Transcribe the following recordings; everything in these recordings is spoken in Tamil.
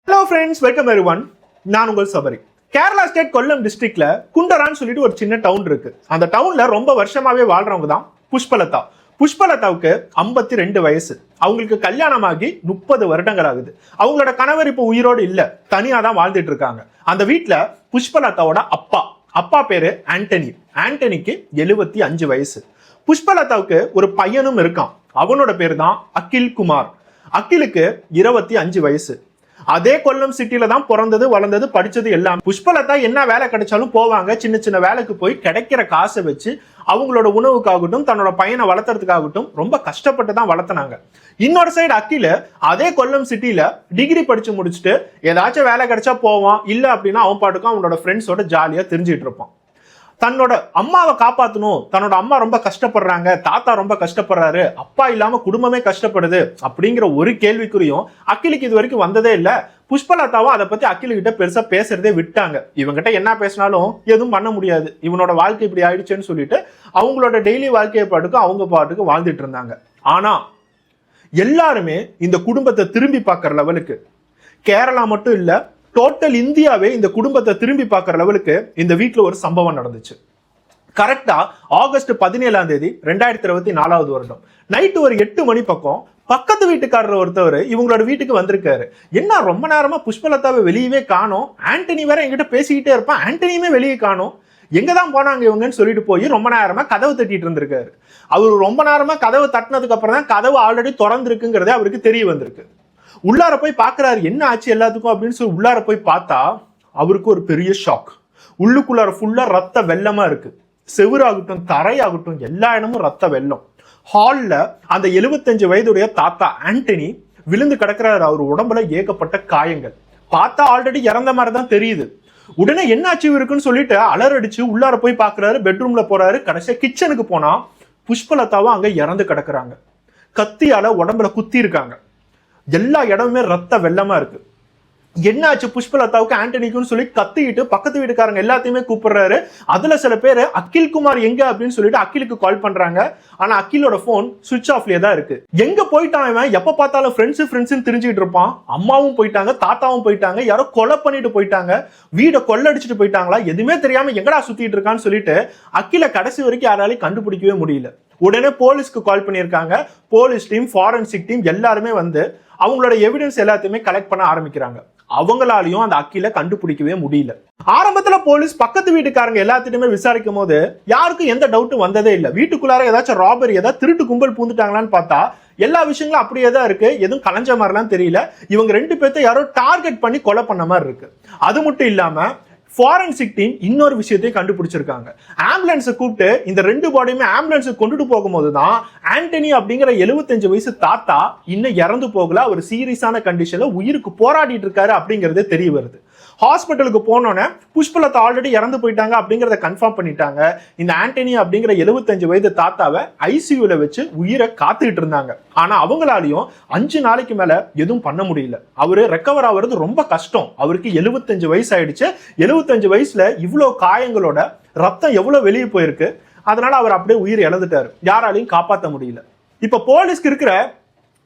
Hello friends, welcome everyone. நான் உங்கள் சபரி. கேரளா ஸ்டேட் கொல்லம் டிஸ்ட்ரிக்ட்ல குண்டரான்னு சொல்லிட்டு ஒரு சின்ன டவுன் இருக்கு. அந்த டவுன்ல ரொம்ப வருஷமாவே வாழ்றவங்க தான் புஷ்பலதா. புஷ்பலதாவுக்கு 52 வயசு. அவங்களுக்கு கல்யாணமாகி 30 வருடங்கள் ஆகுது. அவங்களோட கணவர் இப்போ உயிரோடு இல்ல, தனியா தான் வாழ்ந்துட்டு இருக்காங்க. அந்த வீட்டுல புஷ்பலதாவோட அப்பா பேரு ஆண்டனி. ஆண்டனிக்கு 75 வயசு. புஷ்பலதாவுக்கு ஒரு பையனும் இருக்கான். அவனோட பேரு தான் அகில் குமார். அகிலுக்கு 25 வயசு. அதே கொல்லம் சிட்டில தான் பிறந்தது, வளர்ந்தது, படிச்சது எல்லாம். புஷ்பலதா என்ன வேலை கிடைச்சாலும் போவாங்க. சின்ன சின்ன வேலைக்கு போய் கிடைக்கிற காசை வச்சு அவங்களோட உணவுக்காகட்டும், தன்னோட பையனை வளர்த்துறதுக்காகட்டும் ரொம்ப கஷ்டப்பட்டு தான் வளர்த்தினாங்க. இன்னொரு சைடு அகில அதே கொல்லம் சிட்டில டிகிரி படிச்சு முடிச்சுட்டு ஏதாச்சும் வேலை கிடைச்சா போவான். இல்ல அப்படின்னா அவன் பாட்டுக்கும் அவனோட ஃப்ரெண்ட்ஸோட ஜாலியா தெரிஞ்சுட்டு இருப்பான். தன்னோட அம்மாவை காப்பாற்றணும், தன்னோட அம்மா ரொம்ப கஷ்டப்படுறாங்க, தாத்தா ரொம்ப கஷ்டப்படுறாரு, அப்பா இல்லாம குடும்பமே கஷ்டப்படுது அப்படிங்கிற ஒரு கேள்விக்குறியும் அகிலுக்கு இது வரைக்கும் வந்ததே இல்லை. புஷ்பலதாவும் அதை பத்தி அகில் கிட்ட பெருசா பேசுறதே விட்டாங்க. இவங்கிட்ட என்ன பேசினாலும் எதுவும் பண்ண முடியாது, இவனோட வாழ்க்கை இப்படி ஆயிடுச்சுன்னு சொல்லிட்டு அவங்களோட டெய்லி வாழ்க்கையை பாட்டுக்கும் அவங்க பாட்டுக்கு வாழ்ந்துட்டு இருந்தாங்க. ஆனா எல்லாருமே இந்த குடும்பத்தை திரும்பி பார்க்கற லெவலுக்கு, கேரளா மட்டும் இல்ல டோட்டல் இந்தியாவே இந்த குடும்பத்தை திரும்பி பார்க்குற லெவலுக்கு இந்த வீட்டில் ஒரு சம்பவம் நடந்துச்சு. கரெக்டா ஆகஸ்ட் 17 2024 வருடம் நைட்டு ஒரு 8 மணி பக்கம் பக்கத்து வீட்டுக்காரர் ஒருத்தவர் இவங்களோட வீட்டுக்கு வந்திருக்காரு. என்ன ரொம்ப நேரமா புஷ்பலதாவை வெளியவே காணோம், ஆண்டனி வேற என்கிட்ட பேசிக்கிட்டே இருப்பான், ஆண்டனியுமே வெளியே காணோம், எங்கதான் போனாங்க இவங்கன்னு சொல்லிட்டு போய் ரொம்ப நேரமா கதவு தட்டிட்டு இருந்திருக்காரு. அவரு ரொம்ப நேரமா கதவு தட்டினதுக்கு அப்புறம் தான் கதவு ஆல்ரெடி திறந்திருக்குங்கிறதே அவருக்கு தெரிய வந்திருக்கு. உள்ளார போய் பாக்குறாரு, என்ன ஆச்சு எல்லாத்துக்கும் அப்படின்னு சொல்லி உள்ளார போய் பார்த்தா அவருக்கு ஒரு பெரிய ஷாக். உள்ளுக்குள்ளார ஃபுல்லா ரத்த வெள்ளமா இருக்கு. செவுராகட்டும், தரையாகட்டும், எல்லா இடமும் ரத்த வெள்ளம். ஹால்ல அந்த 75 வயதுடைய தாத்தா ஆண்டனி விழுந்து கிடக்கிறாரு. அவர் உடம்புல ஏகப்பட்ட காயங்கள். பார்த்தா ஆல்ரெடி இறந்த மாதிரி தான் தெரியுது. உடனே என்ன ஆச்சு இருக்குன்னு சொல்லிட்டு அலறடிச்சு உள்ளார போய் பாக்குறாரு. பெட்ரூம்ல போறாரு. கடைசியா கிச்சனுக்கு போனா புஷ்பலதாவும் அங்க இறந்து கிடக்குறாங்க. கத்தியால உடம்புல குத்தி இருக்காங்க. எல்லா இடமுமே ரத்த வெள்ளமா இருக்கு. என்ன ஆச்சு புஷ்பலதாவுக்கு ஆண்டனிக்குன்னு சொல்லி கத்திக்கிட்டு பக்கத்து வீட்டுக்காரங்க எல்லாத்தையுமே கூப்பிடுறாரு. அதுல சில பேர் அகில் குமார் எங்க அப்படின்னு சொல்லிட்டு அகிலுக்கு கால் பண்றாங்க. ஆனா அகிலோட போன் சுவிட்ச் ஆஃப்லயே தான் இருக்கு. எங்க போயிட்டான் இவன்? எப்ப பார்த்தாலும் ஃப்ரெண்ட்ஸ் தெரிஞ்சுட்டு இருப்பான். அம்மாவும் போயிட்டாங்க, தாத்தாவும் போயிட்டாங்க, யாரோ கொலை பண்ணிட்டு போயிட்டாங்க, வீடை கொள்ளடிச்சிட்டு போயிட்டாங்களா, எதுவுமே தெரியாம எங்கடா சுத்திட்டு இருக்கான்னு சொல்லிட்டு அகில கடைசி வரைக்கும் யாராலையும் கண்டுபிடிக்கவே முடியல. உடனே போலீஸ்க்கு கால் பண்ணியிருக்காங்க. போலீஸ் டீம், ஃபாரன்சிக் டீம் எல்லாருமே வந்து அவங்களோட எவிடன்ஸ் எல்லாத்தையுமே கலெக்ட் பண்ண ஆரம்பிக்கிறாங்க. அவங்களாலையும் அந்த அகில கண்டுபிடிக்கவே முடியல. ஆரம்பத்துல போலீஸ் பக்கத்து வீட்டுக்காரங்க எல்லாத்திட்டுமே விசாரிக்கும் போது யாருக்கும் எந்த டவுட்டும் வந்ததே இல்லை. வீட்டுக்குள்ளார ஏதாச்சும் ராபரி, ஏதாவது திருட்டு கும்பல் பூந்துட்டாங்களான்னு பார்த்தா எல்லா விஷயங்களும் அப்படியே தான் இருக்கு. எதுவும் கலைஞ்ச மாதிரிலாம் தெரியல. இவங்க 2 பேர்த்த யாரோ டார்கெட் பண்ணி கொலை பண்ண மாதிரி இருக்கு. அது மட்டும் இல்லாம ஃபாரன்சிக் டீம் இன்னொரு விஷயத்தையும் கண்டுபிடிச்சிருக்காங்க. ஆம்புலன்ஸை கூப்பிட்டு இந்த 2 பாடியுமே ஆம்புலன்ஸுக்கு கொண்டுட்டு போகும்போது தான் ஆண்டனி அப்படிங்கிற 75 வயசு தாத்தா இன்னும் இறந்து போகல, அவர் சீரியஸான கண்டிஷன்ல உயிருக்கு போராடிட்டு இருக்காரு அப்படிங்கிறதே தெரிய வருது. ஹாஸ்பிட்டலுக்கு போனோன்னே புஷ்பலதா ஆல்ரெடி இறந்து போயிட்டாங்க அப்படிங்கிறத கன்ஃபார்ம் பண்ணிட்டாங்க. இந்த ஆண்டனி அப்படிங்கிற 75 வயது தாத்தாவை ஐசியூல வச்சு உயிரை காத்துக்கிட்டு இருந்தாங்க. ஆனா அவங்களாலையும் 5 நாளைக்கு மேல எதுவும் பண்ண முடியல. அவரு ரெக்கவர் ஆகுறது ரொம்ப கஷ்டம். அவருக்கு 75 வயசு ஆயிடுச்சு. 75 வயசுல இவ்வளவு காயங்களோட ரத்தம் எவ்வளவு வெளியே போயிருக்கு. அதனால அவர் அப்படியே உயிர் இழந்துட்டாரு. யாராலையும் காப்பாற்ற முடியல. இப்ப போலீஸ்க்கு இருக்கிற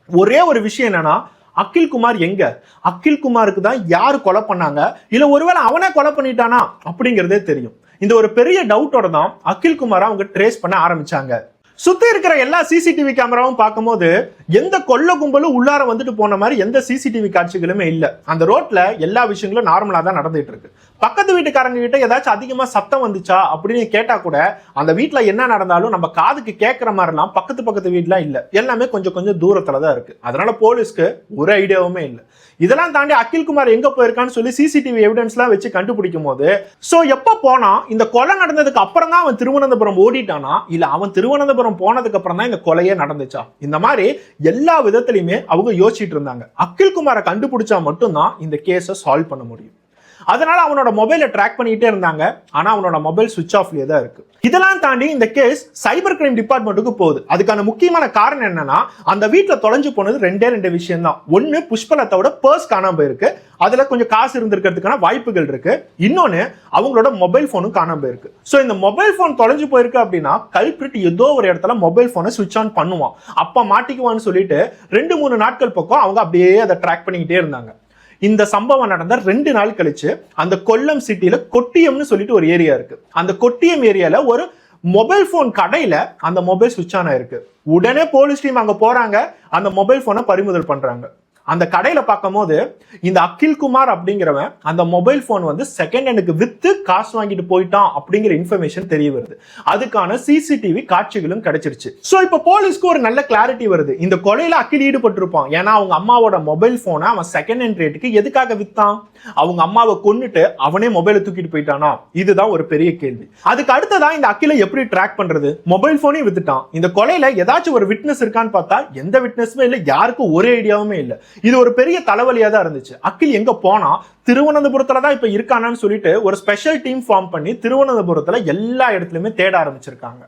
ஒரே ஒரு விஷயம் என்னன்னா, அகில் குமார் எங்க? அகில் குமாருக்கு தான் யாரு கொலை பண்ணாங்க, இல்ல ஒருவேளை அவனே கொலை பண்ணிட்டானா அப்படிங்கிறதே தெரியும். இந்த ஒரு பெரிய டவுட்டோட தான் அகில் குமாரை அவங்க ட்ரேஸ் பண்ண ஆரம்பிச்சாங்க. சுத்தி இருக்கிற எல்லா சிசிடிவி கேமராவும் பார்க்கும்போது எந்த கொள்ள கும்பலும் உள்ளார வந்துட்டு போன மாதிரி எந்த சிசிடிவி காட்சிகளுமே இல்ல. அந்த ரோட்ல எல்லா விஷயங்களும் நார்மலா தான் நடந்துட்டு இருக்கு. பக்கத்து வீட்டுக்காரங்க கிட்ட ஏதாச்சும் அதிகமா சத்தம் வந்துச்சா அப்படின்னு கேட்டா கூட அந்த வீட்டுல என்ன நடந்தாலும் நம்ம காதுக்கு கேட்கிற மாதிரிலாம் பக்கத்து வீட்டுல இல்ல. எல்லாமே கொஞ்சம் கொஞ்சம் தூரத்துல தான் இருக்கு. அதனால போலீஸ்க்கு ஒரு ஐடியாவுமே இல்லை. இதெல்லாம் தாண்டி அகில் குமார் எங்க போயிருக்கான்னு சொல்லி சிசிடிவி எவிடன்ஸ் எல்லாம் வச்சு கண்டுபிடிக்கும் போது எப்ப போனா இந்த கொலை நடந்ததுக்கு அப்புறம் தான் அவன் திருவனந்தபுரம் ஓடிட்டானா, இல்ல அவன் திருவனந்தபுரம் போனதுக்கு அப்புறம் தான் இந்த கொலையே நடந்துச்சா, இந்த மாதிரி எல்லா விதத்திலையுமே அவங்க யோசிச்சுட்டு இருந்தாங்க. அகில் குமாரை கண்டுபிடிச்சா மட்டும்தான் இந்த கேஸை சால்வ் பண்ண முடியும். அதனால அவனோட மொபைலை ட்ராக் பண்ணிட்டே இருந்தாங்க. ஆனா அவனோட மொபைல் சுவிட்ச் ஆஃப்லயே தான் இருக்கு. இதெல்லாம் தாண்டி இந்த கேஸ் சைபர் கிரைம் டிபார்ட்மெண்ட்டுக்கு போகுது. அதுக்கான முக்கியமான காரணம் என்னன்னா, அந்த வீட்டுல தொலைஞ்சு போனது 2 விஷயம் தான். ஒன்னு புஷ்பலதாவோட பர்ஸ் காணாம போயிருக்கு, அதுல கொஞ்சம் காசு இருந்திருக்கிறதுக்கான வாய்ப்புகள் இருக்கு. இன்னொன்னு அவங்களோட மொபைல் போனும் காணாம போயிருக்கு. சோ இந்த மொபைல் போன் தொலைஞ்சு போயிருக்கு அப்படின்னா கல்பிரிட் ஏதோ ஒரு இடத்துல மொபைல் போனை சுவிட்ச் ஆன் பண்ணுவான், அப்ப மாட்டிக்குவான்னு சொல்லிட்டு 2-3 நாட்கள் பக்கம் அவங்க அப்படியே அதை ட்ராக் பண்ணிக்கிட்டே இருந்தாங்க. இந்த சம்பவம் நடந்த 2 நாள் கழிச்சு அந்த கொல்லம் சிட்டில கொட்டியம்னு சொல்லிட்டு ஒரு ஏரியா இருக்கு. அந்த கொட்டியம் ஏரியால ஒரு மொபைல் போன் கடையில அந்த மொபைல் சுவிட்ச் ஆன் ஆயிருக்கு. உடனே போலீஸ் டீம் அங்க போறாங்க, அந்த மொபைல் போனை பறிமுதல் பண்றாங்க. அந்த கடையில பார்க்கும் போது இந்த அகில் குமார் அப்படிங்கிறவன் அந்த மொபைல் போன் வந்து செகண்ட் ஹேண்டுக்கு வித்து காசு வாங்கிட்டு போயிட்டான் அப்படிங்கிற இன்ஃபர்மேஷன் தெரிய வருது. அதுக்கான சிசிடிவி காட்சிகளும் கிடைச்சிருச்சு. சோ இப்ப போலீஸ்க்கு ஒரு நல்ல கிளாரிட்டி வருது, இந்த கொலையில அகில் ஈடுபட்டிருப்பான். ஏன்னா அவங்க அம்மாவோட மொபைல் போனை அவன் செகண்ட் ஹேண்ட் ரேட்டுக்கு எதுக்காக வித்தான்? அவங்க அம்மாவை கொன்னுட்டு அவனே மொபைலை தூக்கிட்டு போயிட்டானா? இதுதான் ஒரு பெரிய கேள்வி. அதுக்கு அடுத்ததா இந்த அகிலை எப்படி ட்ராக் பண்றது? மொபைல் போனையும் வித்துட்டான். இந்த கொலையில ஏதாச்சும் ஒரு விட்னஸ் இருக்கான்னு பார்த்தா எந்த விட்னஸுமே இல்ல, யாருக்கும் ஒரு ஐடியாவுமே இல்ல. இது ஒரு பெரிய தலைவலியா தான் இருந்துச்சு. அகில் எங்க போனா? திருவனந்தபுரத்துல தான் இப்ப இருக்கானான்னு சொல்லிட்டு ஒரு ஸ்பெஷல் டீம் ஃபார்ம் பண்ணி திருவனந்தபுரத்துல எல்லா இடத்துலயுமே தேட ஆரம்பிச்சிருக்காங்க.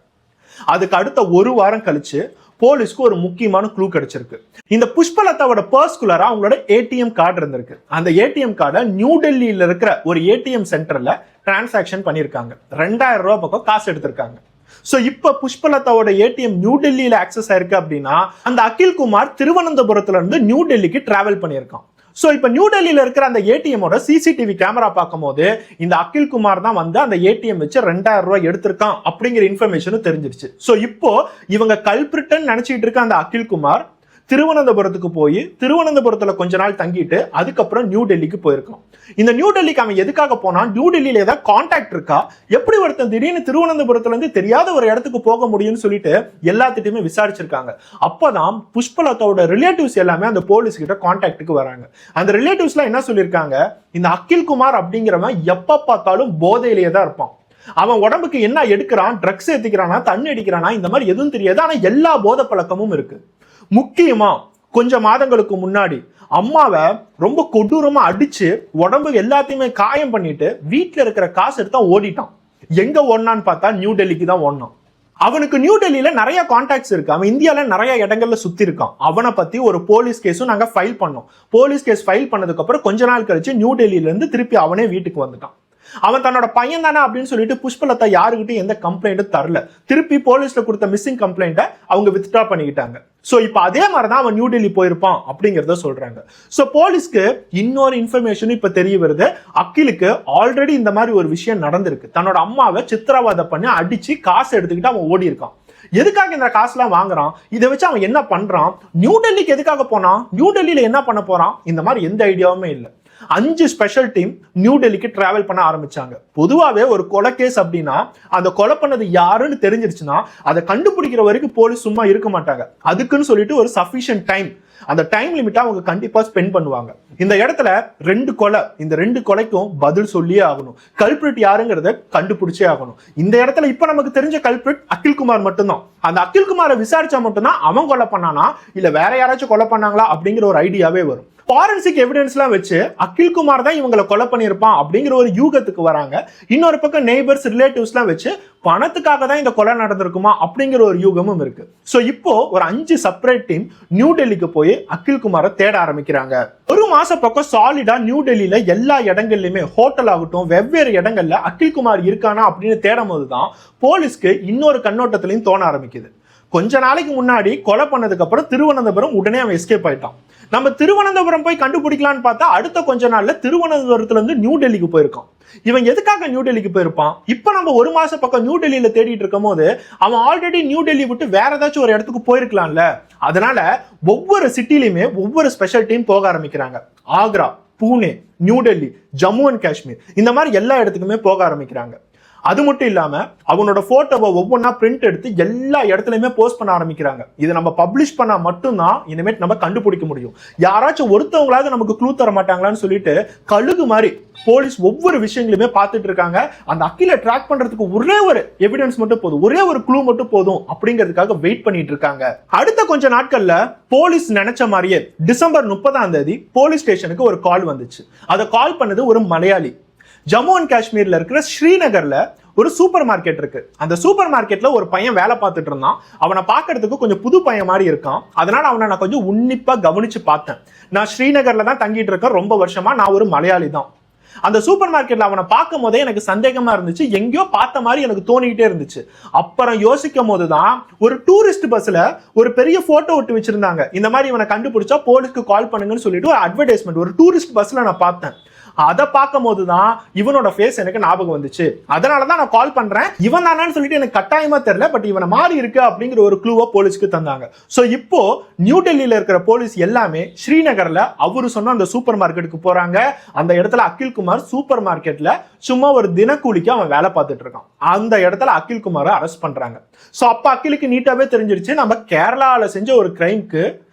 அதுக்கு அடுத்த ஒரு வாரம் கழிச்சு போலீஸ்க்கு ஒரு முக்கியமான க்ளூ கிடைச்சிருக்கு. இந்த புஷ்பலதாவோட பர்ஸ்குலரா அவங்களோட ஏடிஎம் கார்டு இருந்திருக்கு. அந்த ஏடிஎம் கார்டை நியூ டெல்லியில இருக்கிற ஒரு ஏடிஎம் சென்டர்ல டிரான்சாக்ஷன் பண்ணிருக்காங்க. 2000 ரூபாய் பக்கம் காசு எடுத்திருக்காங்க. சோ இப்ப புஷ்பலதாவோட ஏடிஎம் நியூ டெல்லியில ஆக்சஸ் ஆயிருக்கு அப்படின்னா அந்த அகில் குமார் திருவனந்தபுரத்துல இருந்து நியூ டெல்லிக்கு டிராவல் பண்ணியிருக்கான். சோ இப்ப நியூ டெல்லியில இருக்கிற அந்த ஏடிஎமோட சிசிடிவி கேமரா பார்க்கும் போது இந்த அகில் குமார் தான் வந்து அந்த ஏடிஎம் வச்சு 2000 ரூபாய் எடுத்திருக்கான் அப்படிங்கிற இன்ஃபர்மேஷனும் தெரிஞ்சிருச்சு. சோ இப்போ இவங்க கல்பிரிட்டன் நினைச்சிட்டு இருக்க அந்த அகில் குமார் திருவனந்தபுரத்துக்கு போய் திருவனந்தபுரத்துல கொஞ்ச நாள் தங்கிட்டு அதுக்கப்புறம் நியூ டெல்லிக்கு போயிருக்கான். இந்த நியூ டெல்லிக்கு அவன் எதுக்காக போனா? நியூ டெல்லியில ஏதாவது கான்டாக்ட் இருக்கா? எப்படி ஒருத்தன் திடீர்னு திருவனந்தபுரத்துல இருந்து தெரியாத ஒரு இடத்துக்கு போக முடியும்னு சொல்லிட்டு எல்லாத்திட்டையுமே விசாரிச்சிருக்காங்க. அப்பதான் புஷ்பலதாவோட ரிலேட்டிவ்ஸ் எல்லாமே அந்த போலீஸ் கிட்ட கான்டாக்டுக்கு வராங்க. அந்த ரிலேட்டிவ்ஸ்லாம் என்ன சொல்லியிருக்காங்க? இந்த அகில் குமார் அப்படிங்கிறவன் எப்ப பார்த்தாலும் போதையிலேயே தான் இருப்பான். அவன் உடம்புக்கு என்ன எடுக்கிறான், ட்ரக்ஸ் ஏத்திக்கிறானா, தண்ணி அடிக்கிறானா, இந்த மாதிரி எதுவும் தெரியாது. ஆனா எல்லா போதை பழக்கமும் இருக்கு. முக்கியமா கொஞ்ச மாதங்களுக்கு முன்னாடி அம்மாவை ரொம்ப கொடூரமா அடிச்சு உடம்பு எல்லாத்தையுமே காயம் பண்ணிட்டு வீட்டுல இருக்கிற காசு எடுத்தா ஓடிட்டான். எங்க ஓடினான்னு பார்த்தா நியூ டெல்லிக்கு தான் ஓடினான். அவனுக்கு நியூ டெல்லியில நிறைய கான்டாக்ட்ஸ் இருக்கு. அவன் இந்தியால நிறைய இடங்கள்ல சுத்தி இருக்கான். அவனை பத்தி ஒரு போலீஸ் கேஸும் நாங்க ஃபைல் பண்ணோம். போலீஸ் கேஸ் ஃபைல் பண்ணதுக்கு அப்புறம் கொஞ்ச நாள் கழிச்சு நியூ டெல்லியில இருந்து திருப்பி அவனே வீட்டுக்கு வந்துட்டான். அவன் தன்னோட பையன் தானே அப்படின்னு சொல்லிட்டு புஷ்பலதா யாருக்கிட்டையும் எந்த கம்ப்ளைண்ட்டும் தரல. திருப்பி போலீஸ்ல கொடுத்த மிஸ்ஸிங் கம்ப்ளைண்ட்டை அவங்க வித்ட்ரா பண்ணிக்கிட்டாங்க. சோ இப்போ அதே மாதிரி தான் அவன் நியூ டெல்லி போயிருப்பான் அப்படிங்கறத சொல்றாங்க. சோ போலீஸ்க்கு இன்னொரு இன்ஃபர்மேஷன் இப்ப தெரிய வருது. அகிலுக்கு ஆல்ரெடி இந்த மாதிரி ஒரு விஷயம் நடந்திருக்கு. தன்னோட அம்மாவை சித்திரவதை பண்ணி அடிச்சு காசு எடுத்துக்கிட்டு அவன் ஓடி இருக்கான். எதுக்காக இந்த காசுலாம் வாங்குறான்? இதை வச்சு அவன் என்ன பண்றான்? நியூ டெல்லிக்கு எதுக்காக போனான்? நியூ டெல்லியில என்ன பண்ண போறான்? இந்த மாதிரி எந்த ஐடியாவுமே இல்லை. 5 ஸ்பெஷல் டீம் நியூ டெல்லிக்கு டிராவல் பண்ண ஆரம்பிச்சாங்க. பொதுவாவே ஒரு கொலை கேஸ் அப்படின்னா அந்த கொலை பண்ணது யாருன்னு தெரிஞ்சிருச்சுன்னா அதை கண்டுபிடிக்கிற வரைக்கும் போலீஸ் சும்மா இருக்க மாட்டாங்க. அதுக்குன்னு சொல்லிட்டு ஒரு சஃபிஷியன்ட் டைம், அந்த டைம் லிமிட்டா அவங்க கண்டிப்பா ஸ்பெண்ட் பண்ணுவாங்க. இந்த இடத்துல 2 கொலை, இந்த 2 கொலைக்கும் பதில் சொல்லியே ஆகணும். கல்பிரிட் யாருங்கிறத கண்டுபிடிச்சே ஆகணும். இந்த இடத்துல இப்ப நமக்கு தெரிஞ்ச கல்பிரிட் அகில் குமார் மட்டும்தான். அந்த அகில் குமாரை விசாரிச்சா மட்டும்தான் அவன் கொலை பண்ணானா இல்ல வேற யாராச்சும் கொலை பண்ணாங்களா அப்படிங்கிற ஒரு ஐடியாவே வரும். ஃபாரன்சிக் எவிடன்ஸ்லாம் வச்சு அகில் குமார் தான் இவங்களை கொலை பண்ணியிருப்பான் அப்படிங்கிற ஒரு யூகத்துக்கு வராங்க. இன்னொரு பக்கம் நெய்பர்ஸ், ரிலேட்டிவ்ஸ்லாம் வச்சு பணத்துக்காக தான் இந்த கொலை நடந்திருக்குமா அப்படிங்கிற ஒரு யூகமும் இருக்கு. சோ இப்போ ஒரு 5 செப்பரேட் டீம் நியூ டெல்லிக்கு போய் அகில் குமாரை தேட ஆரம்பிக்கிறாங்க. ஒரு மாச பக்கம் சாலிடா நியூ டெல்லியில எல்லா இடங்கள்லயுமே ஹோட்டல் ஆகட்டும் வெவ்வேறு இடங்கள்ல அகில் குமார் இருக்கானா அப்படின்னு தேடும் போதுதான் போலீஸ்க்கு இன்னொரு கண்ணோட்டத்திலையும் தோண ஆரம்பிக்குது. கொஞ்ச நாளைக்கு முன்னாடி கொலை பண்ணதுக்கு அப்புறம் திருவனந்தபுரம் உடனே அவன் எஸ்கேப் ஆயிட்டான். நம்ம திருவனந்தபுரம் போய் கண்டுபிடிக்கலான்னு பார்த்தா அடுத்த கொஞ்ச நாள்ல திருவனந்தபுரத்துல இருந்து நியூ டெல்லிக்கு போயிருக்கான். இவன் எதுக்காக நியூ டெல்லிக்கு போயிருப்பான்? இப்ப நம்ம ஒரு மாச பக்கம் நியூ டெல்லியில தேடிட்டு இருக்கும் போது அவன் ஆல்ரெடி நியூ டெல்லி விட்டு வேற ஏதாச்சும் ஒரு இடத்துக்கு போயிருக்கலாம்ல. அதனால ஒவ்வொரு சிட்டிலையுமே ஒவ்வொரு ஸ்பெஷல் டீம் போக ஆரம்பிக்கிறாங்க. ஆக்ரா, பூனே, நியூ டெல்லி, ஜம்மு அண்ட் காஷ்மீர், இந்த மாதிரி எல்லா இடத்துக்குமே போக ஆரம்பிக்கிறாங்க. அது மட்டும் இல்லாம அவனோட போட்டோவை ஒவ்வொன்றா பிரிண்ட் எடுத்து எல்லா இடத்துலயுமே போஸ்ட் பண்ண ஆரம்பிக்கிறாங்க. இதை நம்ம பப்ளிஷ் பண்ணா மட்டும்தான் இனிமேட் நம்ம கண்டுபிடிக்க முடியும். யாராச்சும் ஒருத்தவங்களாவது நமக்கு க்ளூ தர மாட்டாங்களான்னு சொல்லிட்டு கழுகு மாதிரி போலீஸ் ஒவ்வொரு விஷயங்களுமே பார்த்துட்டு இருக்காங்க. அந்த அகிலை ட்ராக் பண்றதுக்கு ஒரே ஒரு எவிடன்ஸ் மட்டும் போதும், ஒரே ஒரு க்ளூ மட்டும் போதும் அப்படிங்கிறதுக்காக வெயிட் பண்ணிட்டு இருக்காங்க. அடுத்த கொஞ்ச நாட்கள்ல போலீஸ் நினைச்ச மாதிரியே டிசம்பர் 30 போலீஸ் ஸ்டேஷனுக்கு ஒரு கால் வந்துச்சு. அதை கால் பண்ணது ஒரு மலையாளி. ஜம்மு அண்ட் காஷ்மீர்ல இருக்கிற ஸ்ரீநகர்ல ஒரு சூப்பர் மார்க்கெட் இருக்கு. அந்த சூப்பர் மார்க்கெட்ல ஒரு பையன் வேலை பார்த்துட்டு இருந்தான். அவனை பார்க்கறதுக்கு கொஞ்சம் புது பையன் மாதிரி இருக்கான். அதனால அவனை நான் கொஞ்சம் உன்னிப்பா கவனிச்சு பார்த்தேன். நான் ஸ்ரீநகர்ல தான் தங்கிட்டு இருக்கேன் ரொம்ப வருஷமா. நான் ஒரு மலையாளி தான். அந்த சூப்பர் மார்க்கெட்ல அவனை பார்க்கும் போதே எனக்கு சந்தேகமா இருந்துச்சு, எங்கேயோ பார்த்த மாதிரி எனக்கு தோணிக்கிட்டே இருந்துச்சு. அப்புறம் யோசிக்கும் போதுதான் ஒரு டூரிஸ்ட் பஸ்ல ஒரு பெரிய போட்டோ ஒட்டி வச்சிருந்தாங்க. இந்த மாதிரி இவனை கண்டுபிடிச்சா போலீஸ்க்கு கால் பண்ணுங்கன்னு சொல்லிட்டு ஒரு அட்வர்டைஸ்மெண்ட் ஒரு டூரிஸ்ட் பஸ்ல நான் பார்த்தேன். அதை பார்க்கும் போதுதான் இவனோட ஃபேஸ் எனக்கு ஞாபகம் வந்துச்சு. அதனாலதான் நான் கால் பண்றேன், இவன் தானு சொல்லிட்டு எனக்கு கட்டாயமா தெரியல, பட் இவனை மாறி இருக்கு அப்படிங்கிற ஒரு க்ளூவை போலீஸ்க்கு தந்தாங்க. சோ இப்போ நியூ டெல்லியில இருக்கிற போலீஸ் எல்லாமே ஸ்ரீநகர்ல அவரு சொன்ன அந்த சூப்பர் மார்க்கெட்டுக்கு போறாங்க. அந்த இடத்துல அகில் குமார் சூப்பர் மார்க்கெட்ல சும்மா ஒரு தினக்கூலிக்கு அவன் வேலை பார்த்துட்டு இருக்கான். அந்த இடத்துல அகில் குமாரை அரெஸ்ட் பண்றாங்க. சோ அப்ப அகிலுக்கு நீட்டாவே தெரிஞ்சிருச்சு, நம்ம கேரளால செஞ்ச ஒரு கிரைம்க்கு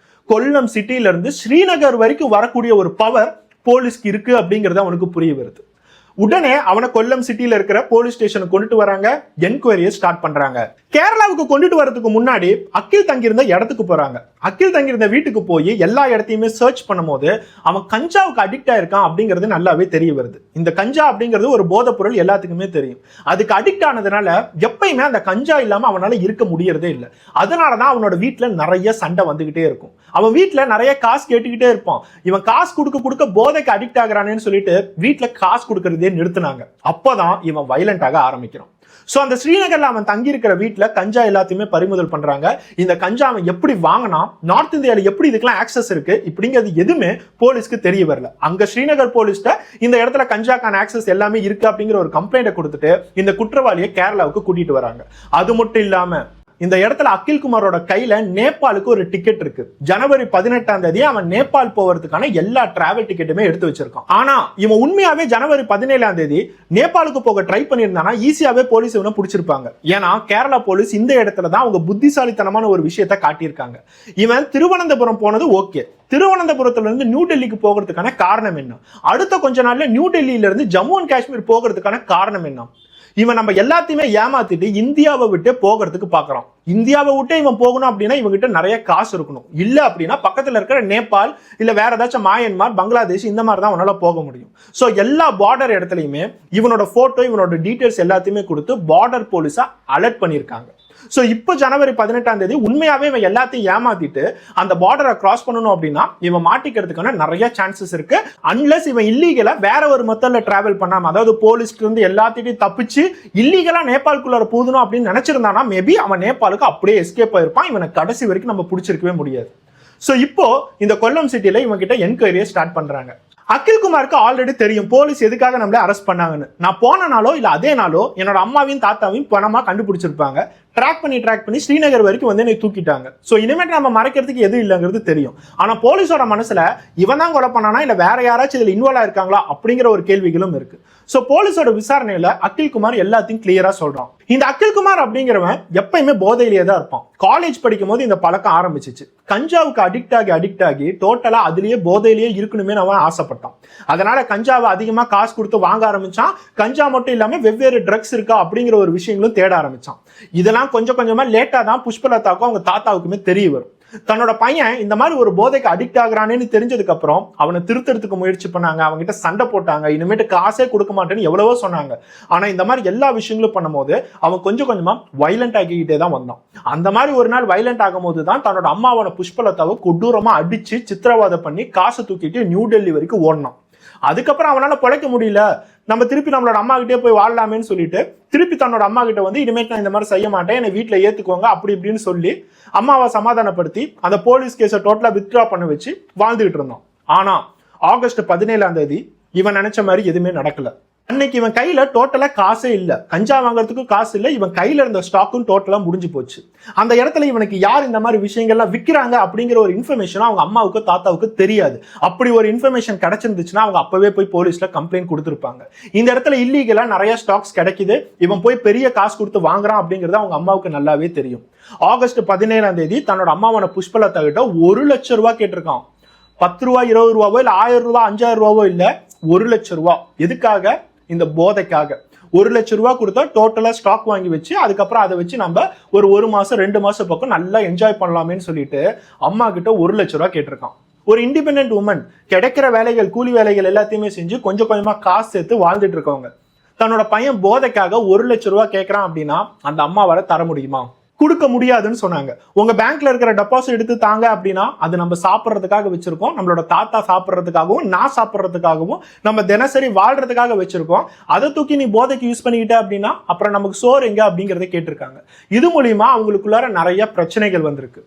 கொல்லம் சிட்டில இருந்து ஸ்ரீநகர் வரைக்கும் வரக்கூடிய ஒரு பவர் போலீஸ்க்கு இருக்கு அப்படிங்கறது அவனுக்கு புரிய வருது. உடனே அவனை கொல்லம் சிட்டில இருக்கிற போலீஸ் ஸ்டேஷனுக்கு கொண்டுட்டு வராங்க, என்கொயரியை ஸ்டார்ட் பண்றாங்க. கேரளாவுக்கு கொண்டுட்டு வரதுக்கு முன்னாடி அகில் தங்கியிருந்த இடத்துக்கு போறாங்க. அகில் தங்கியிருந்த வீட்டுக்கு போய் எல்லா இடத்தையுமே சர்ச் பண்ணும்போது அவன் கஞ்சாவுக்கு அடிக்ட் ஆயிருக்கான் அப்படிங்கிறது நல்லாவே தெரிய வருது. இந்த கஞ்சா அப்படிங்கிறது ஒரு போதைப் பொருள், எல்லாத்துக்குமே தெரியும். அதுக்கு அடிக்ட் ஆனதுனால எப்பயுமே அந்த கஞ்சா இல்லாம அவனால இருக்க முடியறதே இல்லை. அதனாலதான் அவனோட வீட்டுல நிறைய சண்டை வந்துகிட்டே இருக்கும். அவன் வீட்டுல நிறைய காசு கேட்டுக்கிட்டே இருப்பான். இவன் காசு கொடுக்க கொடுக்க போதைக்கு அடிக்ட் ஆகுறானேன்னு சொல்லிட்டு வீட்டுல காசு கொடுக்கறதே நிறுத்தினாங்க. அப்பதான் இவன் வயலண்ட் ஆக ஆரம்பிக்கிறான். சோ அந்த ஸ்ரீநகர்ல அவன் தங்கி இருக்கிற வீட்டுல கஞ்சா எல்லாத்தையுமே பறிமுதல் பண்றாங்க. இந்த கஞ்சா அவன் எப்படி வாங்கினா, நார்த் இந்தியால எப்படி இதுக்கெல்லாம் ஆக்சஸ் இருக்கு இப்படிங்கிறது எதுவுமே போலீஸ்க்கு தெரிய வரல. அங்க ஸ்ரீநகர் போலீஸ்ட இந்த இடத்துல கஞ்சாக்கான ஆக்சஸ் எல்லாமே இருக்கு அப்படிங்கிற ஒரு கம்ப்ளைண்ட்டை கொடுத்துட்டு இந்த குற்றவாளியை கேரளாவுக்கு கூட்டிட்டு வராங்க. அது மட்டும் இல்லாம இந்த இடத்துல அகில் குமாரோட கையில நேபாளுக்கு ஒரு டிக்கெட் இருக்கு. ஜனவரி 18ஆம் தேதி அவன் நேபாள் போவதற்கான எல்லா டிராவல் டிக்கெட்டுமே எடுத்து வச்சிருக்கான். ஆனா இவன் உண்மையாவே ஜனவரி 17ஆம் தேதி நேபாளுக்கு போக ட்ரை பண்ணியிருந்தானா ஈஸியாவே போலீஸ் இவனை பிடிச்சிருப்பாங்க. ஏன்னா கேரளா போலீஸ் இந்த இடத்துல தான் அவங்க புத்திசாலித்தனமான ஒரு விஷயத்தை காட்டியிருக்காங்க. இவன் திருவனந்தபுரம் போனது ஓகே, திருவனந்தபுரத்துல இருந்து நியூ டெல்லிக்கு போகிறதுக்கான காரணம் என்ன, அடுத்த கொஞ்ச நாள்ல நியூ டெல்லியில இருந்து ஜம்மு அண்ட் காஷ்மீர் போகிறதுக்கான காரணம் என்ன, இவன் நம்ம எல்லாத்தையுமே ஏமாத்திட்டு இந்தியாவை விட்டு போகிறதுக்கு பாக்குறான். இந்தியாவை விட்டு இவன் போகணும் அப்படின்னா இவங்கிட்ட நிறைய காசு இருக்கணும். இல்ல அப்படின்னா பக்கத்துல இருக்கிற நேபாள் இல்ல வேற ஏதாச்சும் மயன்மார், பங்களாதேஷ் இந்த மாதிரி தான் அவனால போக முடியும். சோ எல்லா பார்டர் இடத்துலயுமே இவனோட போட்டோ, இவனோட டீடைல்ஸ் எல்லாத்தையுமே கொடுத்து பார்டர் போலீஸா அலர்ட் பண்ணிருக்காங்க. சோ இப்போ ஜனவரி 18ஆம் தேதி உண்மையாவே இவன் எல்லாத்தையும் ஏமாத்திட்டு அந்த பார்டரை கிராஸ் பண்ணணும் அப்படின்னா இவன் மாட்டிக்கிறதுக்கான நிறைய சான்சஸ் இருக்கு. அன்லெஸ் இவன் இல்லீகலா வேற ஒரு மெத்தட்ல டிராவல் பண்ணாம, அதாவது போலீஸ்ல இருந்து எல்லாத்தையும் தப்பிச்சு இல்லீகலா நேபாளுக்குள்ள போகணும் அப்படின்னு நினைச்சிருந்தானா மேபி அவன் நேபாளுக்கு அப்படியே எஸ்கேப் ஆயிருப்பான். இவனை கடைசி வரைக்கும் நம்ம பிடிச்சிருக்கவே முடியாது. சோ இப்போ இந்த கொல்லம் சிட்டில இவன் கிட்ட என்கொயரியை ஸ்டார்ட் பண்றாங்க. அகில் குமாருக்கு ஆல்ரெடி தெரியும் போலீஸ் எதுக்காக நம்மள அரெஸ்ட் பண்ணாங்கன்னு. நான் போன நாளோ இல்ல அதே நாளோ என்னோட அம்மாவையும் தாத்தாவையும் பணமா கண்டுபிடிச்சிருப்பாங்க. ட்ராக் பண்ணி ஸ்ரீநகர் வரைக்கும் வந்து என்னை தூக்கிட்டாங்க. சோ இனிமேட்டு நம்ம மறைக்கிறதுக்கு எதுவும் இல்லைங்கிறது தெரியும். ஆனா போலீஸோட மனசுல இவன் தான் கொலை பண்ணானா இல்ல வேற யாராச்சும் இதுல இன்வால்வ் ஆயிருக்காங்களா அப்படிங்கிற ஒரு கேள்விகளும் இருக்கு. சோ போலீஸோட விசாரணையில அகில் குமார் எல்லாத்தையும் கிளியரா சொல்றான். இந்த அகில் குமார் அப்படிங்கிறவன் எப்பயுமே போதையிலேயே தான் இருப்பான். காலேஜ் படிக்கும் போது இந்த பழக்கம் ஆரம்பிச்சிச்சு. கஞ்சாவுக்கு அடிக்ட் ஆகி டோட்டலா அதுலயே போதையிலேயே இருக்கணுமே அவன் ஆசைப்பட்டான். அதனால கஞ்சாவை அதிகமா காசு கொடுத்து வாங்க ஆரம்பிச்சான். கஞ்சா மட்டும் இல்லாம வெவ்வேறு ட்ரக்ஸ் இருக்கா அப்படிங்கிற ஒரு விஷயங்களும் தேட ஆரம்பிச்சான். இதெல்லாம் கொஞ்சம் கொஞ்சமா லேட்டா தான் புஷ்பலதாவுக்கும் அவங்க தாத்தாவுக்குமே தெரிய வரும். தன்னோட பையன் இந்த மாதிரி ஒரு போதைக்கு அடிக்ட் ஆகுறானேன்னு தெரிஞ்சதுக்கு அப்புறம் அவனை திருத்தறதுக்கு முயற்சி பண்ணாங்க. அவங்க கிட்ட சண்டை போட்டாங்க. இனிமேட்டு காசே கொடுக்க மாட்டேன்னு எவ்வளவோ சொன்னாங்க. ஆனா இந்த மாதிரி எல்லா விஷயங்களும் பண்ணும்போது அவன் கொஞ்சம் கொஞ்சமா வைலண்ட் ஆகிக்கிட்டே தான் வந்தான். அந்த மாதிரி ஒரு நாள் வைலண்ட் ஆகும் போது தான் தன்னோட அம்மாவான புஷ்பலதாவை கொடூரமா அடிச்சு சித்திரவதை பண்ணி காசை தூக்கிட்டு நியூ டெல்லி வரைக்கும் ஓடினான். அதுக்கப்புறம் அவனால பிழைக்க முடியல, நம்ம திருப்பி நம்மளோட அம்மா கிட்டே போய் வாழலாமேன்னு சொல்லிட்டு திருப்பி தன்னோட அம்மா கிட்ட வந்து இனிமேட்டு நான் இந்த மாதிரி செய்ய மாட்டேன், என்னை வீட்டுல ஏத்துக்கோங்க அப்படி இப்படின்னு சொல்லி அம்மாவை சமாதானப்படுத்தி அந்த போலீஸ் கேஸை டோட்டலா வித்ட்ரா பண்ண வச்சு வாழ்ந்துகிட்டு இருந்தான். ஆனா ஆகஸ்ட் 17ஆம் தேதி இவன் நினைச்ச மாதிரி எதுவுமே நடக்கல. அன்னைக்கு இவன் கையில டோட்டலா காசே இல்ல, கஞ்சா வாங்குறதுக்கும் காசு இல்ல, இவன் கையில இருந்த ஸ்டாக்கும் டோட்டலா முடிஞ்சு போச்சு. அந்த இடத்துல இவனுக்கு யார் இந்த மாதிரி விஷயங்கள்லாம் விற்கிறாங்க அப்படிங்கிற ஒரு இன்ஃபர்மேஷன் அவங்க அம்மாவுக்கு தாத்தாவுக்கு தெரியாது. அப்படி ஒரு இன்ஃபர்மேஷன் கிடைச்சிருந்துச்சுன்னா அவங்க அப்பவே போய் போலீஸ்ல கம்ப்ளைண்ட் கொடுத்துருப்பாங்க. இந்த இடத்துல இல்லீகலா நிறைய ஸ்டாக்ஸ் கிடைக்குது, இவன் போய் பெரிய காசு கொடுத்து வாங்குறான் அப்படிங்கிறது அவங்க அம்மாவுக்கு நல்லாவே தெரியும். ஆகஸ்ட் 17ஆம் தேதி தன்னோட அம்மாவான புஷ்பலதா கிட்ட 1 லட்சம் ரூபாய் கேட்டிருக்கான். 10 ரூபாய் 20 ரூபாவோ இல்ல 1000 ரூபாய் 5000 ரூபாவோ இல்ல, 1 லட்சம் ரூபாய். எதுக்காக? இந்த போதைக்காக. 1 லட்சம் ரூபாய் கொடுத்தா டோட்டலா ஸ்டாக் வாங்கி வச்சு அதுக்கப்புறம் அதை வச்சு நம்ம ஒரு மாசம் 2 மாசம் பக்கம் நல்லா என்ஜாய் பண்ணலாமேன்னு சொல்லிட்டு அம்மா கிட்ட 1 லட்சம் ரூபாய் கேட்டிருக்கான். ஒரு இண்டிபெண்டன்ட் உமன் கிடைக்கிற வேலைகள் கூலி வேலைகள் எல்லாத்தையுமே செஞ்சு கொஞ்சம் கொஞ்சமா காசு சேர்த்து வாழ்ந்துட்டு இருக்கவங்க தன்னோட பையன் போதைக்காக 1 லட்சம் ரூபாய் கேட்கறான் அப்படின்னா அந்த அம்மாவால தர முடியுமா? கொடுக்க முடியாதுன்னு சொன்னாங்க. உங்க பேங்க்ல இருக்கிற டெபாசிட் எடுத்து தாங்க அப்படின்னா அது நம்ம சாப்பிட்றதுக்காக வச்சிருக்கோம், நம்மளோட தாத்தா சாப்பிட்றதுக்காகவும் நான் சாப்பிட்றதுக்காகவும் நம்ம தினசரி வாழ்றதுக்காக வச்சிருக்கோம். அதை தூக்கி நீ போதைக்கு யூஸ் பண்ணிக்கிட்ட அப்படின்னா அப்புறம் நமக்கு சோறு எங்க அப்படிங்கறத கேட்டிருக்காங்க. இது மூலியமா அவங்களுக்குள்ளார நிறைய பிரச்சனைகள் வந்திருக்கு.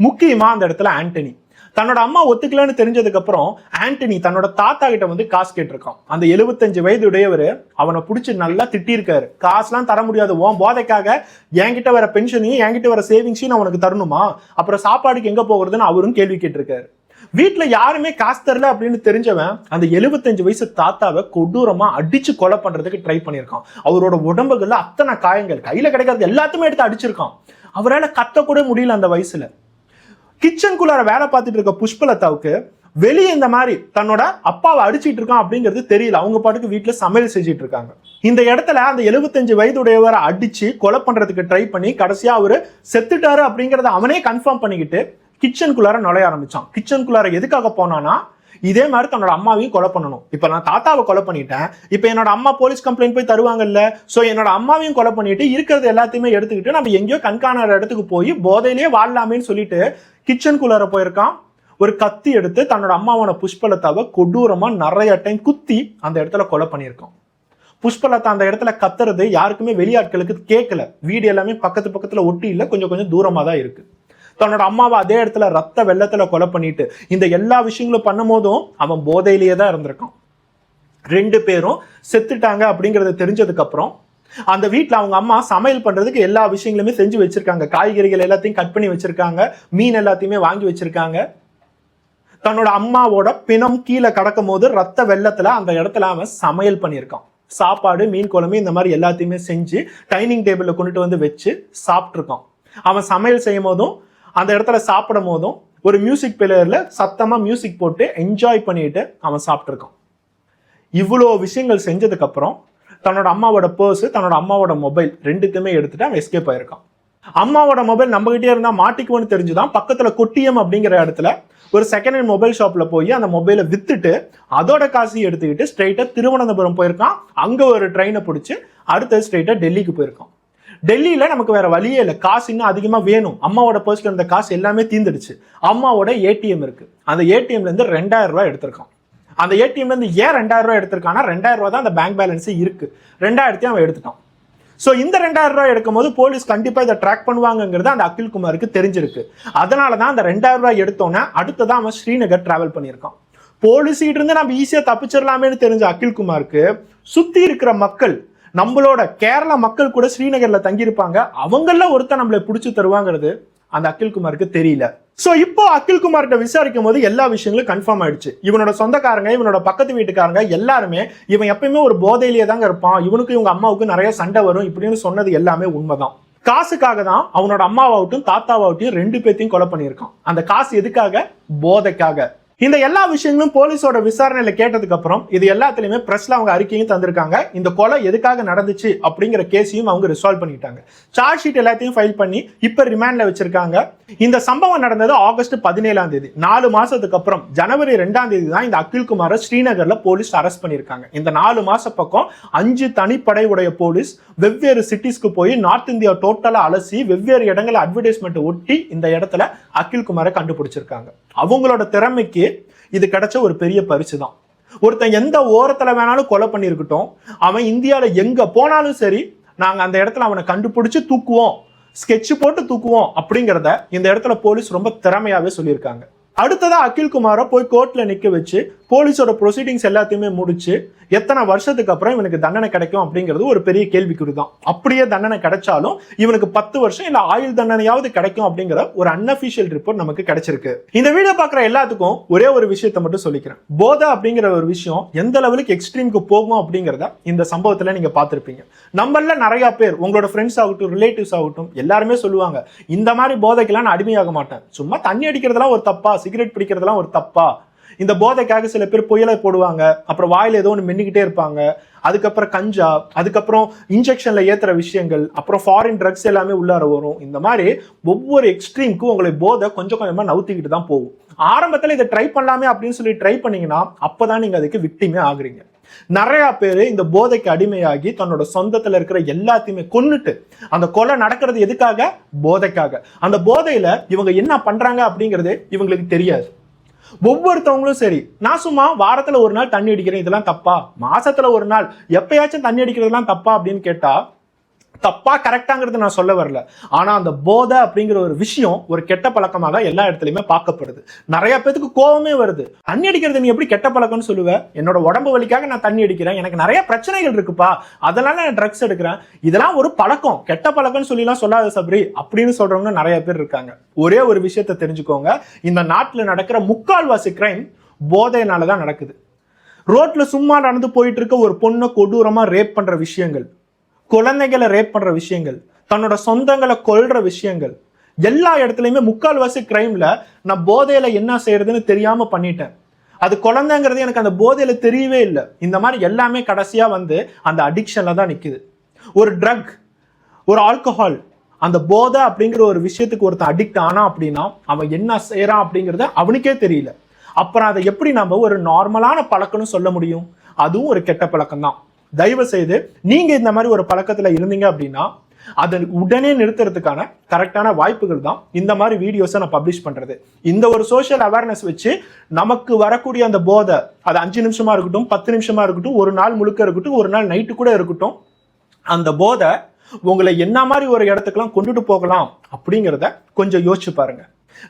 முக்கியமா அந்த இடத்துல ஆண்டனி தன்னோட அம்மா ஒத்துக்கலன்னு தெரிஞ்சதுக்கு அப்புறம் ஆண்டனி தன்னோட தாத்தா கிட்ட வந்து காசு கேட்டிருக்கான். அந்த 75 வயது உடையவர் அவனை பிடிச்சி நல்லா திட்டிருக்காரு. காசுலாம் தர முடியாது, உன் போதைக்காக என்கிட்ட வர பென்ஷனையும் என்கிட்ட வர சேவிங்ஸையும் நான் உனக்கு தரணுமா, அப்புறம் சாப்பாடுக்கு எங்க போகிறதுன்னு அவரும் கேள்வி கேட்டிருக்காரு. வீட்டுல யாருமே காசு தரல அப்படின்னு தெரிஞ்சவன் அந்த 75 வயசு தாத்தாவை கொடூரமா அடிச்சு கொலை பண்றதுக்கு ட்ரை பண்ணியிருக்கான். அவரோட உடம்புகள்ல அத்தனை காயங்கள், கையில கிடைக்கிறது எல்லாத்தையுமே எடுத்து அடிச்சிருக்கான். அவரால் கத்த கூட முடியல அந்த வயசுல. கிச்சனுக்குள்ளார வேலை பார்த்துட்டு இருக்க புஷ்பலதாவுக்கு வெளியே இந்த மாதிரி தன்னோட அப்பாவை அடிச்சிட்டு இருக்கான் அப்படிங்கிறது தெரியல. அவங்க பாட்டுக்கு வீட்டுல சமையல் செஞ்சுட்டு இருக்காங்க. இந்த இடத்துல அந்த 75 வயதுடையவரை அடிச்சு கொலை பண்றதுக்கு ட்ரை பண்ணி கடைசியா அவரு செத்துட்டாரு அப்படிங்கறத அவனே கன்ஃபார்ம் பண்ணிக்கிட்டு கிச்சனுக்குள்ளார நுழைய ஆரம்பிச்சான். கிச்சனுக்குள்ளார எதுக்காக போனானா, இதே மாதிரி தன்னோட அம்மாவையும் கொலை பண்ணணும். இப்ப நான் தாத்தாவை கொலை பண்ணிட்டேன், இப்ப என்னோட அம்மா போலீஸ் கம்ப்ளைண்ட் போய் தருவாங்கல்ல, சோ என்னோட அம்மாவையும் கொலை பண்ணிட்டு இருக்கிறது எல்லாத்தையுமே எடுத்துக்கிட்டு நம்ம எங்கேயோ கண்காணாத இடத்துக்கு போய் போதையிலேயே வாழலாமேன்னு சொல்லிட்டு கிச்சனுக்குள்ளார போயிருக்கான். ஒரு கத்தி எடுத்து தன்னோட அம்மாவான புஷ்பலதாவை கொடூரமா நிறைய டைம் குத்தி அந்த இடத்துல கொலை பண்ணியிருக்கான். புஷ்பலதா அந்த இடத்துல கத்துறது யாருக்குமே வெளியாட்களுக்கு கேட்கல. வீடு எல்லாமே பக்கத்துல ஒட்டி இல்ல, கொஞ்சம் கொஞ்சம் தூரமா தான் இருக்கு. தன்னோட அம்மாவை அதே இடத்துல ரத்த வெள்ளத்துல கொலை பண்ணிட்டு இந்த எல்லா விஷயங்களும் பண்ணும் போதும் அவன் போதையிலேயே தான் இருந்திருக்கான். 2 பேரும் செத்துட்டாங்க அப்படிங்கறத தெரிஞ்சதுக்கு அப்புறம் அந்த வீட்டுல அவங்க அம்மா சமையல் பண்றதுக்கு எல்லா விஷயங்களுமே செஞ்சு வச்சிருக்காங்க. காய்கறிகள் எல்லாத்தையும் கட் பண்ணி வச்சிருக்காங்க, மீன் எல்லாத்தையுமே வாங்கி வச்சிருக்காங்க. தன்னோட அம்மாவோட பிணம் கீழே கடக்கும் போது ரத்த வெள்ளத்துல அந்த இடத்துல அவன் சமையல் பண்ணியிருக்கான். சாப்பாடு, மீன் குழம்பு இந்த மாதிரி எல்லாத்தையுமே செஞ்சு டைனிங் டேபிள்ல கொண்டுட்டு வந்து வச்சு சாப்பிட்டு இருக்கான். அவன் சமையல் செய்யும் போதும் அந்த இடத்துல சாப்பிடும் போதும் ஒரு மியூசிக் பிளேயர்ல சத்தமா மியூசிக் போட்டு என்ஜாய் பண்ணிட்டு அவன் சாப்பிட்டு இருக்கான். இவ்வளோ விஷயங்கள் செஞ்சதுக்கு அப்புறம் தன்னோட அம்மாவோட பர்ஸ், தன்னோட அம்மாவோட மொபைல் ரெண்டுத்தையுமே எடுத்துட்டு அவன் எஸ்கேப் ஆயிருக்கான். அம்மாவோட மொபைல் நம்ம கிட்டே இருந்தா மாட்டிக்குவோன்னு தெரிஞ்சுதான் பக்கத்துல கொட்டியம் அப்படிங்கிற இடத்துல ஒரு செகண்ட் ஹேண்ட் மொபைல் ஷாப்ல போய் அந்த மொபைலை வித்துட்டு அதோட காசையும் எடுத்துக்கிட்டு ஸ்ட்ரெயிட்டா திருவனந்தபுரம் போயிருக்கான். அங்க ஒரு ட்ரெயினை பிடிச்சி அடுத்த ஸ்ட்ரெயிட்டா டெல்லிக்கு போயிருக்கான். டெல்லியில நமக்கு வேற வழியே இல்லை, காசு இன்னும் அதிகமா வேணும். அம்மாவோட பர்ஸ்ல இருந்த காசு எல்லாமே தீந்துடுச்சு. அம்மாவோட ஏடிஎம் இருக்கு, அந்த ஏடிஎம்ல இருந்து 2000 ரூபாய் எடுத்திருக்கான். அந்த ஏடிஎம்ல இருந்து ஏன் 2000 ரூபாய் எடுத்திருக்கான்னா 2000 ரூபாய் தான் அந்த பேங்க் பேலன்ஸ் இருக்கு, 2000 அவன் எடுத்துட்டான். சோ இந்த 2000 ரூபாய் எடுக்கும் போது போலீஸ் கண்டிப்பா இதை ட்ராக் பண்ணுவாங்கிறது அந்த அகில் குமாருக்கு தெரிஞ்சிருக்கு. அதனாலதான் அந்த 2000 ரூபாய் எடுத்தோன்னே அடுத்ததான் அவன் ஸ்ரீநகர் டிராவல் பண்ணியிருக்கான். போலீஸ் கிட்ட இருந்து நம்ம ஈஸியா தப்பிச்சிடலாமேன்னு தெரிஞ்ச அகில் குமாருக்கு சுத்தி இருக்கிற மக்கள், நம்மளோட கேரளா மக்கள் கூட ஸ்ரீநகர்ல தங்கியிருப்பாங்க, அவங்கள ஒருத்தர் நம்மளை பிடிச்சி தருவாங்கிறது அந்த அகில் குமாருக்கு தெரியல. சோ இப்போ அகில் குமார்கிட்ட விசாரிக்கும் போது எல்லா விஷயங்களும் கன்ஃபார்ம் ஆயிடுச்சு. இவனோட சொந்தக்காரங்க, இவனோட பக்கத்து வீட்டுக்காரங்க எல்லாருமே இவன் எப்பயுமே ஒரு போதையிலேயே தாங்க இருப்பான், இவனுக்கு இவங்க அம்மாவுக்கு நிறைய சண்டை வரும் இப்படின்னு சொன்னது எல்லாமே உண்மைதான். காசுக்காக தான் அவனோட அம்மாவாகட்டும் தாத்தாவாகட்டும் 2 பேத்தையும் கொலை பண்ணியிருக்கான். அந்த காசு எதுக்காக? போதைக்காக. இந்த எல்லா விஷயங்களும் போலீஸோட விசாரணையில கேட்டதுக்கு அப்புறம் இது எல்லாத்துலயுமே பிரஸ்ல அவங்க அறிக்கையும் தந்திருக்காங்க. இந்த கொலை எதுக்காக நடந்துச்சு அப்படிங்கிற கேஸையும் அவங்க ரிசால்வ் பண்ணிட்டாங்க. சார்ஜ் ஷீட் எல்லாத்தையும் ஃபைல் பண்ணி இப்ப ரிமாண்ட்ல வச்சிருக்காங்க. இந்த சம்பவம் நடந்தது ஆகஸ்ட் 17ஆம் தேதி. 4 மாசத்துக்கு அப்புறம் ஜனவரி 2ஆம் தேதி தான் இந்த அகில் குமாரை ஸ்ரீநகர்ல போலீஸ் அரெஸ்ட் பண்ணிருக்காங்க. இந்த 4 மாச பக்கம் 5 தனிப்படை உடைய போலீஸ் வெவ்வேறு சிட்டிஸ்க்கு போய் நார்த் இந்தியா டோட்டலா அலசி வெவ்வேறு இடங்களை அட்வர்டைஸ்மெண்ட் ஒட்டி இந்த இடத்துல அகில் குமாரை கண்டுபிடிச்சிருக்காங்க. அவங்களோட திறமைக்கு இது கிடைச்ச ஒரு பெரிய பரிசு தான். ஒருத்தன் எந்த ஓரத்துல வேணாலும் கொலை பண்ணிருக்கட்டும், அவன் இந்தியால எங்க போனாலும் சரி நாங்க அந்த இடத்துல அவனை கண்டுபிடிச்சு தூக்குவோம், ஸ்கெட்ச் போட்டு தூக்குவோம் அப்படிங்கிறத இந்த இடத்துல போலீஸ் ரொம்ப திறமையாவே சொல்லியிருக்காங்க. அடுத்ததா அகில் குமாரை போய் கோர்ட்ல நிக்க வச்சு போலீஸோட ப்ரொசீடிங்ஸ் எல்லாத்தையுமே முடிச்சு எத்தனை வருஷத்துக்கு அப்புறம் இவனுக்கு தண்டனை கிடைக்கும் அப்படிங்கிறது ஒரு பெரிய கேள்விக்குறி தான். அப்படியே தண்டனை கிடைச்சாலும் இவனுக்கு 10 வருஷம் இல்ல ஆயுள் தண்டனையாவது கிடைக்கும் அப்படிங்கிற ஒரு அன்அபிஷியல் ரிப்போர்ட் நமக்கு கிடைச்சிருக்கு. இந்த வீடியோ பாக்குற எல்லாத்துக்கும் ஒரே ஒரு விஷயத்தை மட்டும் சொல்லிக்கிறேன். போதை அப்படிங்கிற ஒரு விஷயம் எந்த லெவலுக்கு எக்ஸ்ட்ரீமுக்கு போகும் அப்படிங்கிறத இந்த சம்பவத்துல நீங்க பார்த்திருப்பீங்க. நம்மள நிறைய பேர், உங்களோட ஃப்ரெண்ட்ஸ் ஆகட்டும், ரிலேட்டிவ்ஸ் ஆகட்டும், எல்லாருமே சொல்லுவாங்க இந்த மாதிரி போதைக்கெல்லாம் நான் அடிமையாக மாட்டேன், சும்மா தண்ணி அடிக்கிறதுலாம் ஒரு தப்பா, சிகரெட் பிடிக்கிறதுலாம் ஒரு தப்பா, இந்த போதைக்காக சில பேர் புயலை போடுவாங்க, அப்புறம் வாயில ஏதோ ஒன்று மென்னிக்கிட்டே இருப்பாங்க, அதுக்கப்புறம் கஞ்சா, அதுக்கப்புறம் இன்ஜெக்ஷன்ல ஏத்துற விஷயங்கள், அப்புறம் ஃபாரின் ட்ரக்ஸ் எல்லாமே உள்ளார வரும். இந்த மாதிரி ஒவ்வொரு எக்ஸ்ட்ரீமுக்கும் உங்களை போதை கொஞ்சம் கொஞ்சமா நவுத்திக்கிட்டு தான் போகும். ஆரம்பத்தில் இதை ட்ரை பண்ணலாமே அப்படின்னு சொல்லி ட்ரை பண்ணீங்கன்னா அப்பதான் நீங்க அதுக்கு விக்டிமே ஆகுறீங்க. நிறைய பேர் இந்த போதைக்கு அடிமையாகி தன்னோட சொந்தத்துல இருக்கிற எல்லாத்தையுமே கொன்னுட்டு, அந்த கொலை நடக்கிறது எதுக்காக? போதைக்காக. அந்த போதையில இவங்க என்ன பண்றாங்க அப்படிங்கிறது இவங்களுக்கு தெரியாது. ஒவ்வொருத்தவங்களும் சரி, நான் சும்மா வாரத்துல ஒரு நாள் தண்ணி அடிக்கிறேன், இதெல்லாம் தப்பா? மாசத்துல ஒரு நாள் எப்பயாச்சும் தண்ணி அடிக்கிறதுலாம் தப்பா அப்படின்னு கேட்டா, தப்பா கரெக்டாங்கிறது நான் சொல்ல வரல. ஆனா அந்த போதை அப்படிங்கிற ஒரு விஷயம் ஒரு கெட்ட பழக்கமாக எல்லா இடத்துலயுமே பார்க்கப்படுது. நிறைய பேருக்கு கோவமே வருது. தண்ணி அடிக்கிறது நீ எப்படி கெட்ட பழக்கம்னு சொல்லுவ? என்னோட உடம்பு வலிக்காக நான் தண்ணி அடிக்கிறேன், எனக்கு நிறைய பிரச்சனைகள் இருக்குப்பா, அதனால நான் ட்ரக்ஸ் எடுக்கிறேன், இதெல்லாம் ஒரு பழக்கம், கெட்ட பழக்கம்னு சொல்லிலாம் சொல்லாத சபரி அப்படின்னு சொல்றவங்க நிறைய பேர் இருக்காங்க. ஒரே ஒரு விஷயத்தை தெரிஞ்சுக்கோங்க, இந்த நாட்டில் நடக்கிற முக்கால்வாசி கிரைம் போதையினாலதான் நடக்குது. ரோட்ல சும்மா நடந்து போயிட்டு இருக்க ஒரு பொண்ணை கொடூரமா ரேப் பண்ற விஷயங்கள், குழந்தைகளை ரேப் பண்ற விஷயங்கள், தன்னோட சொந்தங்களை கொல்ற விஷயங்கள், எல்லா இடத்துலயுமே முக்கால்வாசி கிரைம்ல நான் போதையில என்ன செய்யறதுன்னு தெரியாம பண்ணிட்டேன், அது குழந்தைங்கிறது எனக்கு அந்த போதையில தெரியவே இல்லை, இந்த மாதிரி எல்லாமே கடைசியா வந்து அந்த அடிக்ஷன்ல தான் நிக்குது. ஒரு ட்ரக், ஒரு ஆல்கஹால், அந்த போதை அப்படிங்கிற ஒரு விஷயத்துக்கு ஒருத்தன் அடிக்ட் ஆனா அப்படின்னா அவன் என்ன செய்யறான் அப்படிங்கிறத அவனுக்கே தெரியல. அப்புறம் அதை எப்படி நம்ம ஒரு நார்மலான பழக்கம்னு சொல்ல முடியும்? அதுவும் ஒரு கெட்ட பழக்கம் தான். தயவு செய்து நீங்க இந்த மாதிரி ஒரு பழக்கத்துல இருந்தீங்க அப்படின்னா அதை உடனே நிறுத்துறதுக்கான கரெக்டான வாய்ப்புகள் தான் இந்த மாதிரி வீடியோஸை நான் பப்ளிஷ் பண்றது. இந்த ஒரு சோஷியல் அவேர்னஸ் வச்சு நமக்கு வரக்கூடிய அந்த போதை, அது 5 நிமிஷமா இருக்கட்டும், 10 நிமிஷமா இருக்கட்டும், ஒரு நாள் முழுக்க இருக்கட்டும், ஒரு நாள் நைட்டு கூட இருக்கட்டும், அந்த போதை உங்களை என்ன மாதிரி ஒரு இடத்துக்குலாம் கொண்டுட்டு போகலாம் அப்படிங்கிறத கொஞ்சம் யோசிச்சு பாருங்க.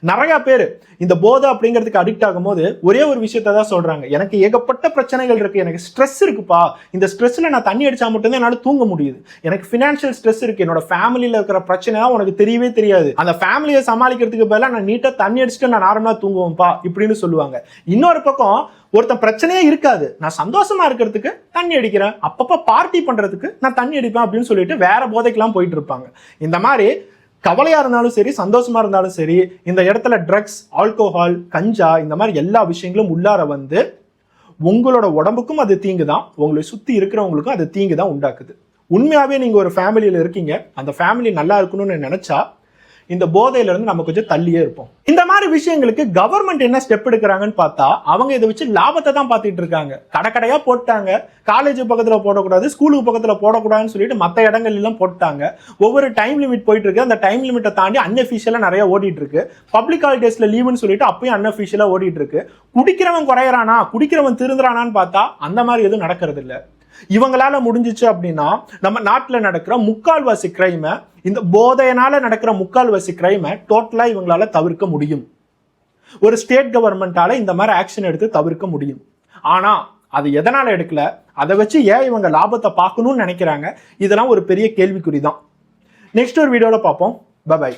நிறைய பேர் இந்த போதை அப்படிங்கிறதுக்கு அடிக்ட் ஆகும் போது ஒரே ஒரு விஷயத்த தான் சொல்றாங்க, எனக்கு ஏகப்பட்ட பிரச்சனைகள் இருக்கு, எனக்கு ஸ்ட்ரெஸ் இருக்குப்பா, இந்த ஸ்ட்ரெஸ்ல நான் தண்ணி அடிச்சா மட்டும்தான் என்னால தூங்க முடியுது, எனக்கு ஃபினான்ஷியல் ஸ்ட்ரெஸ் இருக்கு, என்னோட ஃபேமிலியில இருக்கிற பிரச்சனை உனக்கு தெரியவே தெரியாது, அந்த ஃபேமிலியை சமாளிக்கிறதுக்கு பதிலாக நான் நீட்டா தண்ணி அடிச்சுட்டு நான் நார்மலா தூங்குவேன்ப்பா இப்படின்னு சொல்லுவாங்க. இன்னொரு பக்கம் ஒருத்தன் பிரச்சனையே இருக்காது, நான் சந்தோஷமா இருக்கிறதுக்கு தண்ணி அடிக்கிறேன், அப்பப்ப பார்ட்டி பண்றதுக்கு நான் தண்ணி அடிப்பேன் அப்படின்னு சொல்லிட்டு வேற போதைக்கெல்லாம் போயிட்டு இருப்பாங்க. இந்த மாதிரி கவலையா இருந்தாலும் சரி, சந்தோஷமா இருந்தாலும் சரி, இந்த இடத்துல ட்ரக்ஸ், ஆல்கோஹால், கஞ்சா, இந்த மாதிரி எல்லா விஷயங்களும் உள்ளார வந்து உங்களோட உடம்புக்கும் அது தீங்கு தான், உங்களை சுத்தி இருக்கிறவங்களுக்கும் அது தீங்கு தான் உண்டாக்குது. உண்மையாவே நீங்க ஒரு ஃபேமிலியில இருக்கீங்க, அந்த ஃபேமிலி நல்லா இருக்கணும்னு நினைச்சா இந்த போதையில இருந்து நம்ம கொஞ்சம் தள்ளியே இருப்போம். இந்த மாதிரி விஷயங்களுக்கு கவர்மெண்ட் என்ன ஸ்டெப் எடுக்கிறாங்கன்னு பார்த்தா அவங்க இதை வச்சு லாபத்தை தான் பார்த்துட்டு இருக்காங்க. கடைக்கடையா போட்டாங்க, காலேஜ் பக்கத்துல போடக்கூடாது, ஸ்கூலுக்கு பக்கத்துல போடக்கூடாதுன்னு சொல்லிட்டு மற்ற இடங்கள் எல்லாம் போட்டாங்க. ஒவ்வொரு டைம் லிமிட் போயிட்டு இருக்கு, அந்த டைம் லிமிட்டை தாண்டி அன்அஃபிஷியலா நிறைய ஓடிட்டு இருக்கு. பப்ளிக் ஹாலிடேஸ்ல லீவுன்னு சொல்லிட்டு அப்பயும் அன்அஃபிஷியலா ஓடிட்டு இருக்கு. குடிக்கிறவன் குறையறானா, குடிக்கிறவன் திருந்துறானான்னு பார்த்தா அந்த மாதிரி எதுவும் நடக்கிறது இல்லை. இவங்களால முடிஞ்சிச்சு அப்படின்னா நம்ம நாட்டில் நடக்கிற முக்கால்வாசி கிரைமை, இந்த போதையினால நடக்கிற முக்கால்வாசி கிரைமை டோட்டலா இவங்களால தவிர்க்க முடியும். ஒரு ஸ்டேட் கவர்மெண்டால இந்த மாதிரி ஆக்ஷன் எடுத்து தவிர்க்க முடியும். ஆனா அது எதனால எடுக்கல, அதை வச்சு ஏன் இவங்க லாபத்தை பார்க்கணும்னு நினைக்கிறாங்க, இதெல்லாம் ஒரு பெரிய கேள்விக்குறி தான். நெக்ஸ்ட் ஒரு வீடியோல பார்ப்போம். பை.